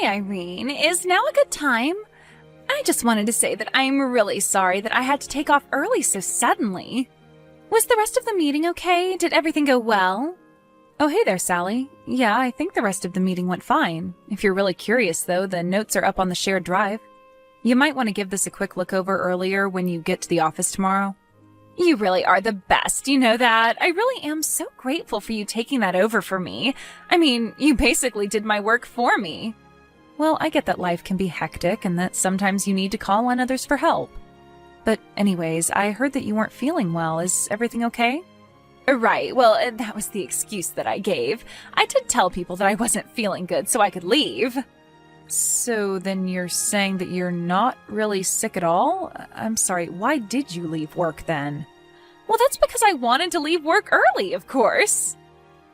Hi, Irene. Is now a good time? I just wanted to say that I'm really sorry that I had to take off early so suddenly. Was the rest of the meeting okay? Did everything go well? Oh, hey there, Sally. Yeah, I think the rest of the meeting went fine. If you're really curious, though, the notes are up on the shared drive. You might want to give this a quick look over earlier when you get to the office tomorrow. You really are the best, you know that. I really am so grateful for you taking that over for me. I mean, you basically did my work for me. Well, I get that life can be hectic and that sometimes you need to call on others for help. But anyways, I heard that you weren't feeling well. Is everything okay? Right, well, that was the excuse that I gave. I did tell people that I wasn't feeling good so I could leave. So then you're saying that you're not really sick at all? I'm sorry, why did you leave work then? Well, that's because I wanted to leave work early, of course.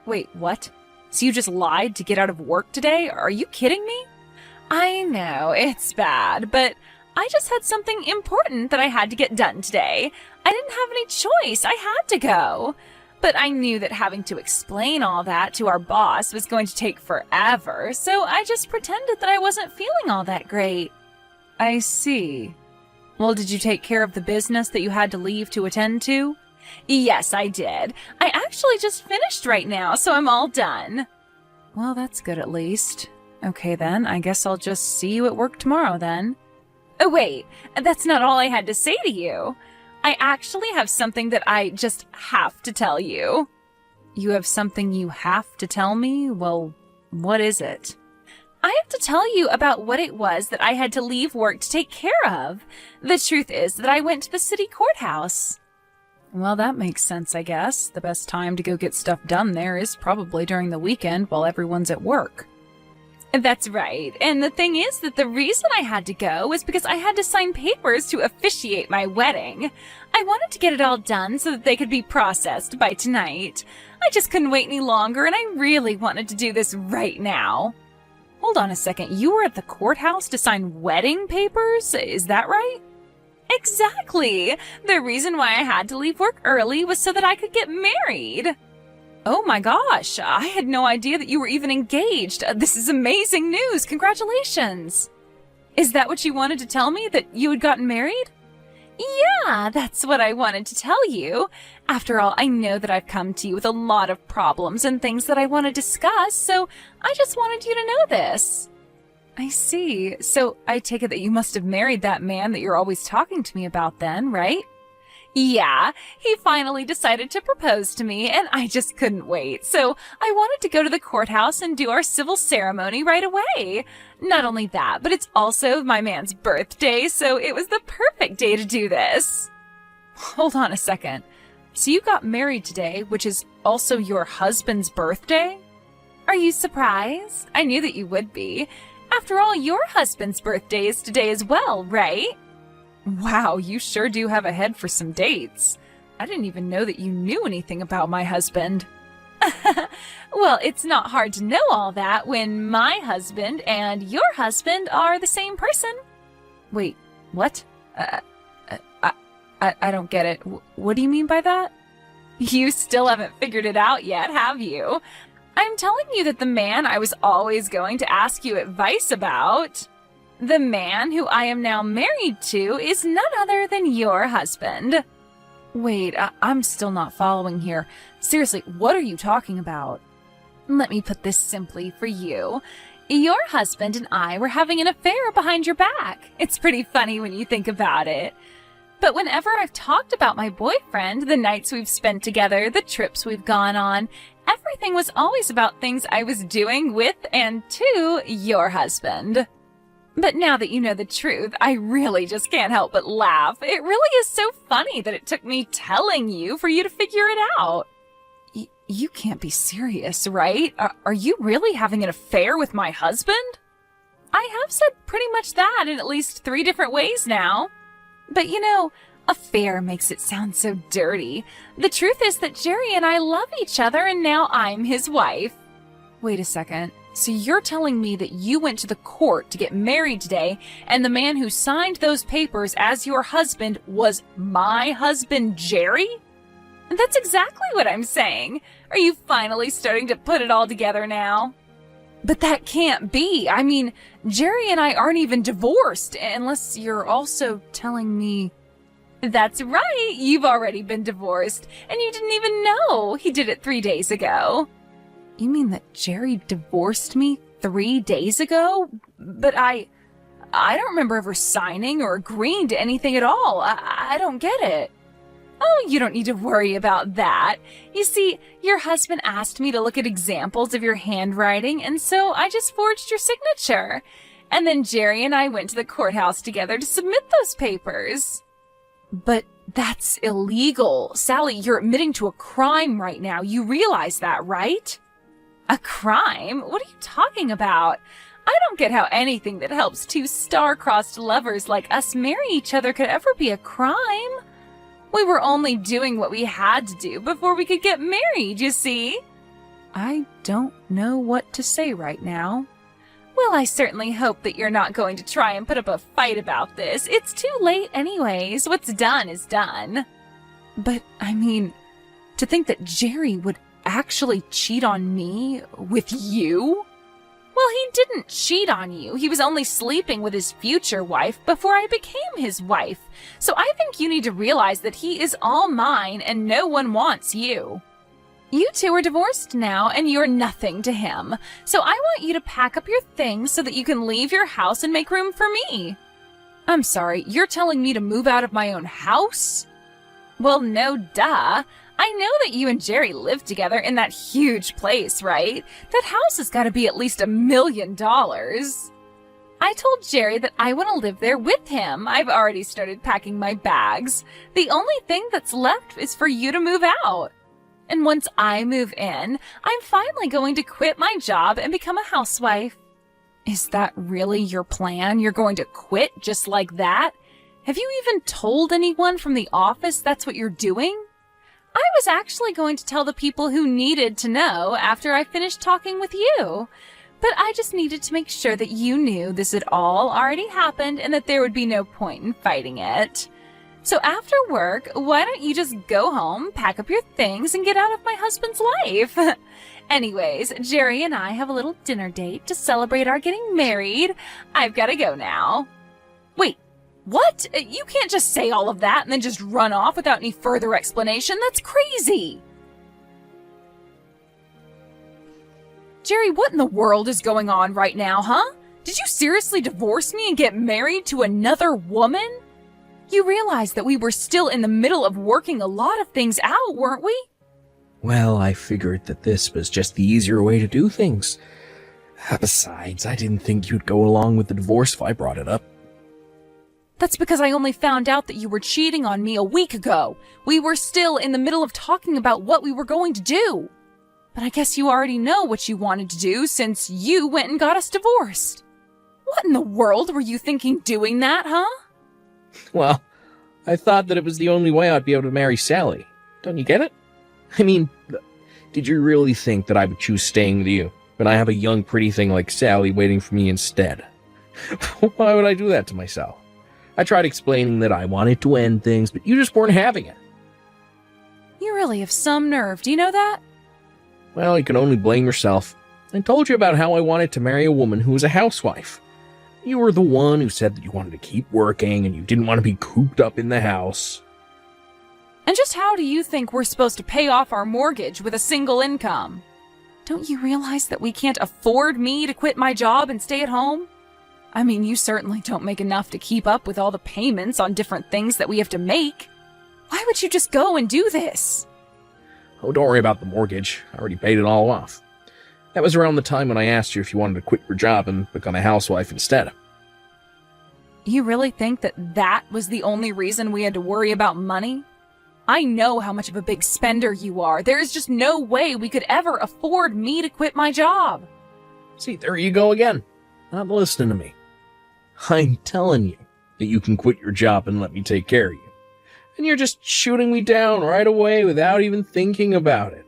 Wait, what? So you just lied to get out of work today? Are you kidding me? I know, it's bad, but I just had something important that I had to get done today. I didn't have any choice. I had to go. But I knew that having to explain all that to our boss was going to take forever, so I just pretended that I wasn't feeling all that great. I see. Well, did you take care of the business that you had to leave to attend to? Yes, I did. I actually just finished right now, so I'm all done. Well, that's good at least. Okay then, I guess I'll just see you at work tomorrow then. Oh wait, that's not all I had to say to you. I actually have something that I just have to tell you. You have something you have to tell me? Well, what is it? I have to tell you about what it was that I had to leave work to take care of. The truth is that I went to the city courthouse. Well, that makes sense, I guess. The best time to go get stuff done there is probably during the weekend while everyone's at work. That's right. And the thing is that the reason I had to go was because I had to sign papers to officiate my wedding. I wanted to get it all done so that they could be processed by tonight. I just couldn't wait any longer, and I really wanted to do this right now. Hold on a second. You were at the courthouse to sign wedding papers? Is that right? Exactly. The reason why I had to leave work early was so that I could get married. Oh my gosh, I had no idea that you were even engaged. This is amazing news. Congratulations. Is that what you wanted to tell me, that you had gotten married? Yeah, that's what I wanted to tell you. After all, I know that I've come to you with a lot of problems and things that I want to discuss, so I just wanted you to know this. I see. So I take it that you must have married that man that you're always talking to me about then, right? Yeah, he finally decided to propose to me, and I just couldn't wait. So I wanted to go to the courthouse and do our civil ceremony right away. Not only that, but it's also my man's birthday, so it was the perfect day to do this. Hold on a second. So you got married today, which is also your husband's birthday? Are you surprised? I knew that you would be. After all, your husband's birthday is today as well, right? Wow, you sure do have a head for some dates. I didn't even know that you knew anything about my husband. Well, it's not hard to know all that when my husband and your husband are the same person. Wait, what? I don't get it. What do you mean by that? You still haven't figured it out yet, have you? I'm telling you that the man I was always going to ask you advice about, the man who I am now married to, is none other than your husband. Wait, I'm still not following here. Seriously, what are you talking about? Let me put this simply for you. Your husband and I were having an affair behind your back. It's pretty funny when you think about it. But whenever I've talked about my boyfriend, the nights we've spent together, the trips we've gone on, everything was always about things I was doing with and to your husband. But now that you know the truth, I really just can't help but laugh. It really is so funny that it took me telling you for you to figure it out. You can't be serious, right? Are you really having an affair with my husband? I have said pretty much that in at least 3 different ways now. But you know, affair makes it sound so dirty. The truth is that Jerry and I love each other, and now I'm his wife. Wait a second. So you're telling me that you went to the court to get married today, and the man who signed those papers as your husband was my husband, Jerry? That's exactly what I'm saying. Are you finally starting to put it all together now? But that can't be. I mean, Jerry and I aren't even divorced, unless you're also telling me... That's right, you've already been divorced, and you didn't even know. He did it 3 days ago. You mean that Jerry divorced me 3 days ago? But I don't remember ever signing or agreeing to anything at all. I don't get it. Oh, you don't need to worry about that. You see, your husband asked me to look at examples of your handwriting, and so I just forged your signature. And then Jerry and I went to the courthouse together to submit those papers. But that's illegal. Sally, you're admitting to a crime right now. You realize that, right? A crime? What are you talking about? I don't get how anything that helps two star-crossed lovers like us marry each other could ever be a crime. We were only doing what we had to do before we could get married, you see? I don't know what to say right now. Well, I certainly hope that you're not going to try and put up a fight about this. It's too late anyways. What's done is done. But, I mean, to think that Jerry would actually cheat on me with you? Well, he didn't cheat on you. He was only sleeping with his future wife before I became his wife. So I think you need to realize that he is all mine and no one wants you. You two are divorced now and you're nothing to him. So I want you to pack up your things so that you can leave your house and make room for me. I'm sorry, you're telling me to move out of my own house? Well, no duh. I know that you and Jerry live together in that huge place, right? That house has got to be at least $1 million. I told Jerry that I want to live there with him. I've already started packing my bags. The only thing that's left is for you to move out. And once I move in, I'm finally going to quit my job and become a housewife. Is that really your plan? You're going to quit just like that? Have you even told anyone from the office that's what you're doing? I was actually going to tell the people who needed to know after I finished talking with you. But I just needed to make sure that you knew this had all already happened and that there would be no point in fighting it. So after work, why don't you just go home, pack up your things, and get out of my husband's life? Anyways, Jerry and I have a little dinner date to celebrate our getting married. I've got to go now. Wait. What? You can't just say all of that and then just run off without any further explanation. That's crazy. Jerry, what in the world is going on right now, huh? Did you seriously divorce me and get married to another woman? You realize that we were still in the middle of working a lot of things out, weren't we? Well, I figured that this was just the easier way to do things. Besides, I didn't think you'd go along with the divorce if I brought it up. That's because I only found out that you were cheating on me a week ago. We were still in the middle of talking about what we were going to do. But I guess you already know what you wanted to do since you went and got us divorced. What in the world were you thinking doing that, huh? Well, I thought that it was the only way I'd be able to marry Sally. Don't you get it? I mean, did you really think that I would choose staying with you when I have a young, pretty thing like Sally waiting for me instead? Why would I do that to myself? I tried explaining that I wanted to end things, but you just weren't having it. You really have some nerve, do you know that? Well, you can only blame yourself. I told you about how I wanted to marry a woman who was a housewife. You were the one who said that you wanted to keep working and you didn't want to be cooped up in the house. And just how do you think we're supposed to pay off our mortgage with a single income? Don't you realize that we can't afford me to quit my job and stay at home? I mean, you certainly don't make enough to keep up with all the payments on different things that we have to make. Why would you just go and do this? Oh, don't worry about the mortgage. I already paid it all off. That was around the time when I asked you if you wanted to quit your job and become a housewife instead. You really think that that was the only reason we had to worry about money? I know how much of a big spender you are. There is just no way we could ever afford me to quit my job. See, there you go again. Not listening to me. I'm telling you that you can quit your job and let me take care of you. And you're just shooting me down right away without even thinking about it.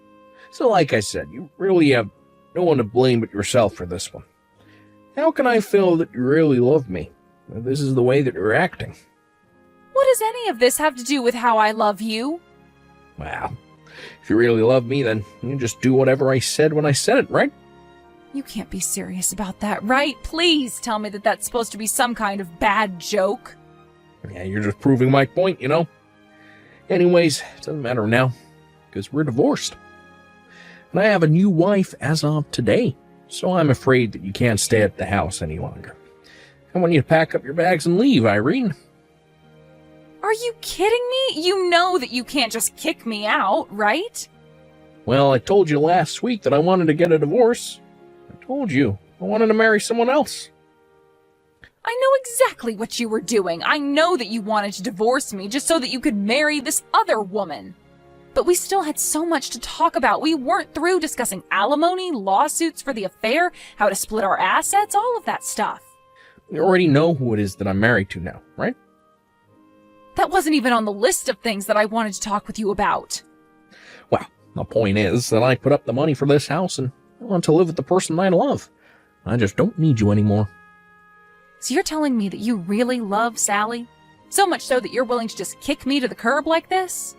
So like I said, you really have no one to blame but yourself for this one. How can I feel that you really love me if this is the way that you're acting? What does any of this have to do with how I love you? Well, if you really love me, then you just do whatever I said when I said it, right? You can't be serious about that, right? Please tell me that that's supposed to be some kind of bad joke. Yeah, you're just proving my point, you know? Anyways, it doesn't matter now, because we're divorced. And I have a new wife as of today, so I'm afraid that you can't stay at the house any longer. I want you to pack up your bags and leave, Irene. Are you kidding me? You know that you can't just kick me out, right? Well, I told you last week that I wanted to get a divorce. I told you I wanted to marry someone else. I know exactly what you were doing. I know that you wanted to divorce me just so that you could marry this other woman. But we still had so much to talk about. We weren't through discussing alimony, lawsuits for the affair, how to split our assets, all of that stuff. You already know who it is that I'm married to now, right? That wasn't even on the list of things that I wanted to talk with you about. Well, the point is that I put up the money for this house and I want to live with the person I love. I just don't need you anymore. So you're telling me that you really love Sally? So much so that you're willing to just kick me to the curb like this?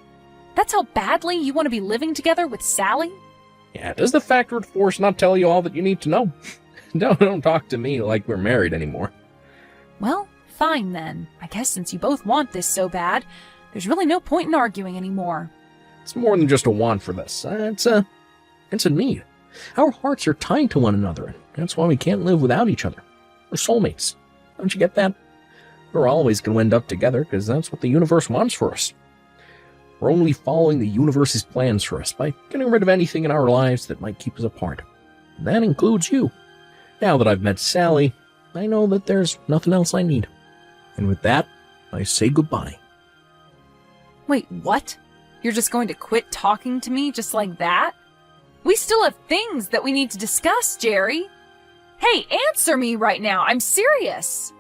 That's how badly you want to be living together with Sally? Yeah, does the factor of divorce not tell you all that you need to know? Don't talk to me like we're married anymore. Well, fine then. I guess since you both want this so bad, there's really no point in arguing anymore. It's more than just a want for this. It's a need. Our hearts are tied to one another, and that's why we can't live without each other. We're soulmates. Don't you get that? We're always going to end up together because that's what the universe wants for us. We're only following the universe's plans for us by getting rid of anything in our lives that might keep us apart. And that includes you. Now that I've met Sally, I know that there's nothing else I need. And with that, I say goodbye. Wait, what? You're just going to quit talking to me just like that? We still have things that we need to discuss, Jerry. Hey, answer me right now. I'm serious.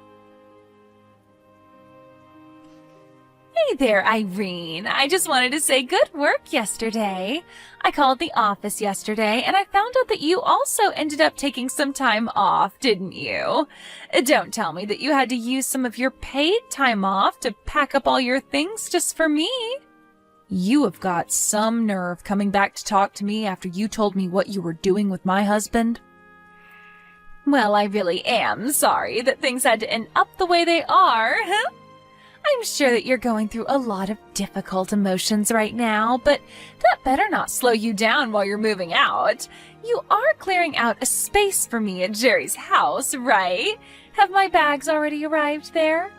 Hey there, Irene. I just wanted to say good work yesterday. I called the office yesterday and I found out that you also ended up taking some time off, didn't you? Don't tell me that you had to use some of your paid time off to pack up all your things just for me. You have got some nerve coming back to talk to me after you told me what you were doing with my husband. Well, I really am sorry that things had to end up the way they are. I'm sure that you're going through a lot of difficult emotions right now, but that better not slow you down while you're moving out. You are clearing out a space for me at Jerry's house, right? Have my bags already arrived there?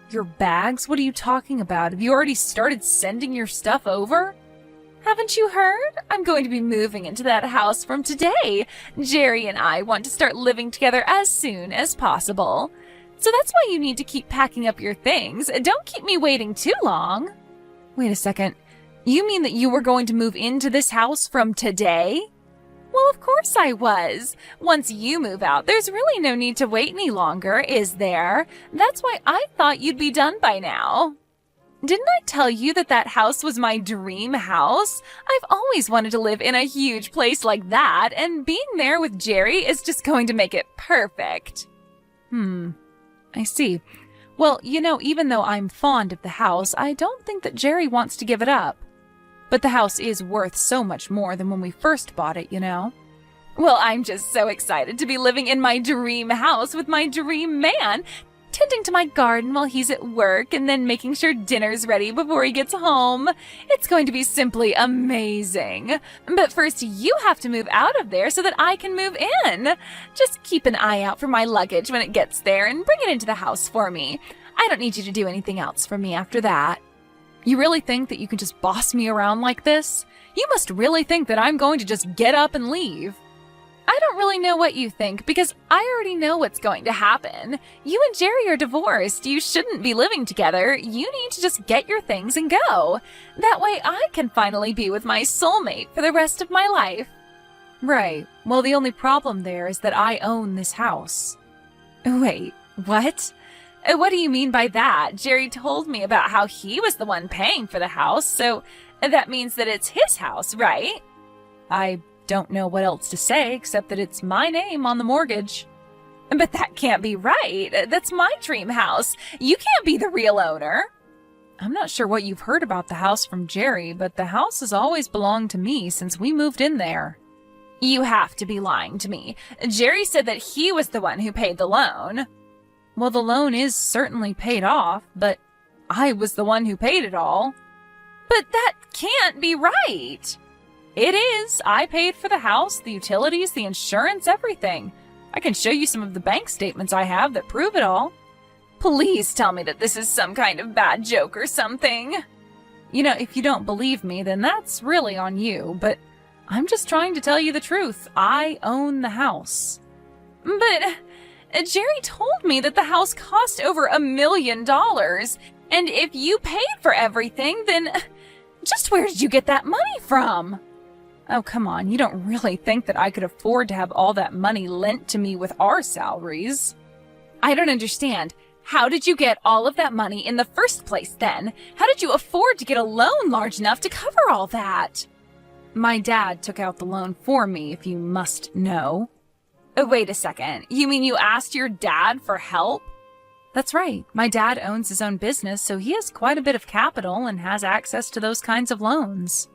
Your bags? What are you talking about? Have you already started sending your stuff over? Haven't you heard? I'm going to be moving into that house from today. Jerry and I want to start living together as soon as possible. So that's why you need to keep packing up your things. Don't keep me waiting too long. Wait a second. You mean that you were going to move into this house from today? Well, of course I was. Once you move out, there's really no need to wait any longer, is there? That's why I thought you'd be done by now. Didn't I tell you that that house was my dream house? I've always wanted to live in a huge place like that, and being there with Jerry is just going to make it perfect. I see. Well, you know, even though I'm fond of the house, I don't think that Jerry wants to give it up. But the house is worth so much more than when we first bought it, you know? Well, I'm just so excited to be living in my dream house with my dream man, tending to my garden while he's at work and then making sure dinner's ready before he gets home. It's going to be simply amazing. But first, you have to move out of there so that I can move in. Just keep an eye out for my luggage when it gets there and bring it into the house for me. I don't need you to do anything else for me after that. You really think that you can just boss me around like this? You must really think that I'm going to just get up and leave. I don't really know what you think, because I already know what's going to happen. You and Jerry are divorced. You shouldn't be living together. You need to just get your things and go. That way I can finally be with my soulmate for the rest of my life. Right. Well, the only problem there is that I own this house. Wait, what? What do you mean by that? Jerry told me about how he was the one paying for the house, so that means that it's his house, right? I don't know what else to say except that it's my name on the mortgage. But that can't be right. That's my dream house. You can't be the real owner. I'm not sure what you've heard about the house from Jerry, but the house has always belonged to me since we moved in there. You have to be lying to me. Jerry said that he was the one who paid the loan. Well, the loan is certainly paid off, but I was the one who paid it all. But that can't be right. It is. I paid for the house, the utilities, the insurance, everything. I can show you some of the bank statements I have that prove it all. Please tell me that this is some kind of bad joke or something. You know, if you don't believe me, then that's really on you, but I'm just trying to tell you the truth. I own the house. But Jerry told me that the house cost over $1 million, and if you paid for everything, then just where did you get that money from? Oh, come on, you don't really think that I could afford to have all that money lent to me with our salaries? I don't understand. How did you get all of that money in the first place then? How did you afford to get a loan large enough to cover all that? My dad took out the loan for me, if you must know. Wait a second. You mean you asked your dad for help? That's right. My dad owns his own business, so he has quite a bit of capital and has access to those kinds of loans.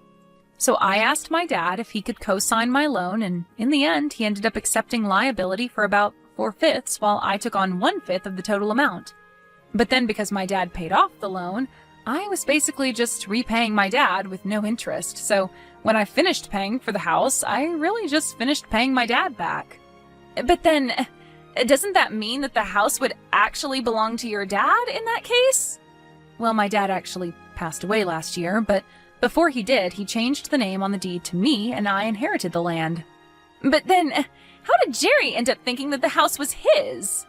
So I asked my dad if he could co-sign my loan, and in the end, he ended up accepting liability for about 4/5, while I took on 1/5 of the total amount. But then because my dad paid off the loan, I was basically just repaying my dad with no interest. So when I finished paying for the house, I really just finished paying my dad back. But then, doesn't that mean that the house would actually belong to your dad in that case? Well, my dad actually passed away last year, but before he did, he changed the name on the deed to me, and I inherited the land. But then, how did Jerry end up thinking that the house was his?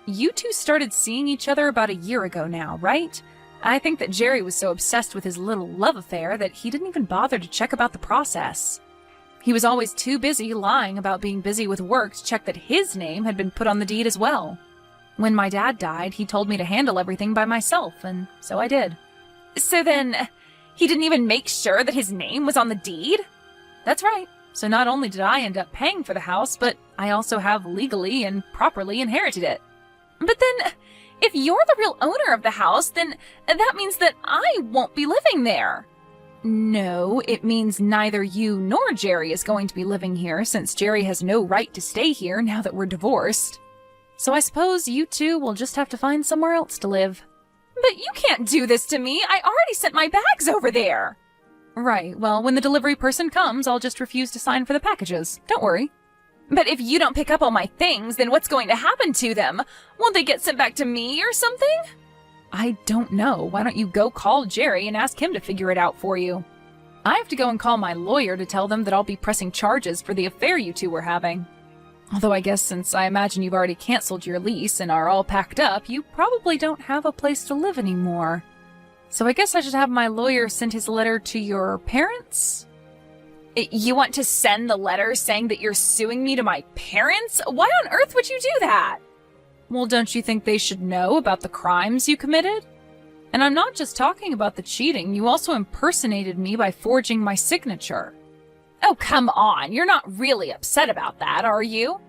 You two started seeing each other about a year ago now, right? I think that Jerry was so obsessed with his little love affair that he didn't even bother to check about the process. He was always too busy lying about being busy with work to check that his name had been put on the deed as well. When my dad died, he told me to handle everything by myself, and so I did. So then, he didn't even make sure that his name was on the deed? That's right. So not only did I end up paying for the house, but I also have legally and properly inherited it. But then, if you're the real owner of the house, then that means that I won't be living there. No, it means neither you nor Jerry is going to be living here, since Jerry has no right to stay here now that we're divorced. So I suppose you two will just have to find somewhere else to live. But you can't do this to me. I already sent my bags over there. Right, well, when the delivery person comes, I'll just refuse to sign for the packages. Don't worry. But if you don't pick up all my things, then what's going to happen to them? Won't they get sent back to me or something? I don't know. Why don't you go call Jerry and ask him to figure it out for you? I have to go and call my lawyer to tell them that I'll be pressing charges for the affair you two were having. Although I guess since I imagine you've already canceled your lease and are all packed up, you probably don't have a place to live anymore. So I guess I should have my lawyer send his letter to your parents? You want to send the letter saying that you're suing me to my parents? Why on earth would you do that? Well, don't you think they should know about the crimes you committed? And I'm not just talking about the cheating, you also impersonated me by forging my signature. Oh, come on, you're not really upset about that, are you?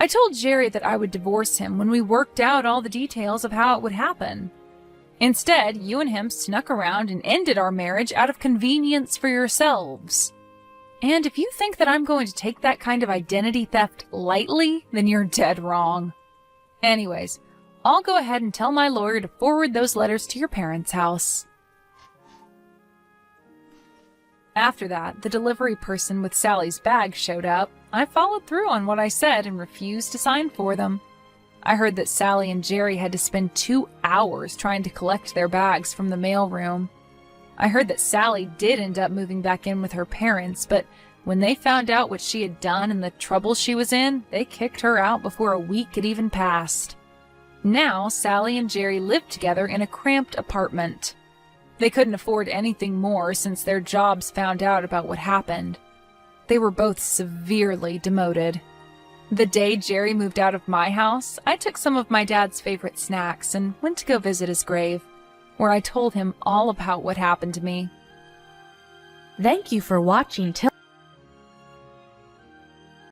I told Jerry that I would divorce him when we worked out all the details of how it would happen. Instead, you and him snuck around and ended our marriage out of convenience for yourselves. And if you think that I'm going to take that kind of identity theft lightly, then you're dead wrong. Anyways, I'll go ahead and tell my lawyer to forward those letters to your parents' house. After that, the delivery person with Sally's bag showed up. I followed through on what I said and refused to sign for them. I heard that Sally and Jerry had to spend 2 hours trying to collect their bags from the mailroom. I heard that Sally did end up moving back in with her parents, but when they found out what she had done and the trouble she was in, they kicked her out before a week had even passed. Now, Sally and Jerry lived together in a cramped apartment. They couldn't afford anything more since their jobs found out about what happened. They were both severely demoted. The day Jerry moved out of my house, I took some of my dad's favorite snacks and went to go visit his grave, where I told him all about what happened to me. Thank you for watching till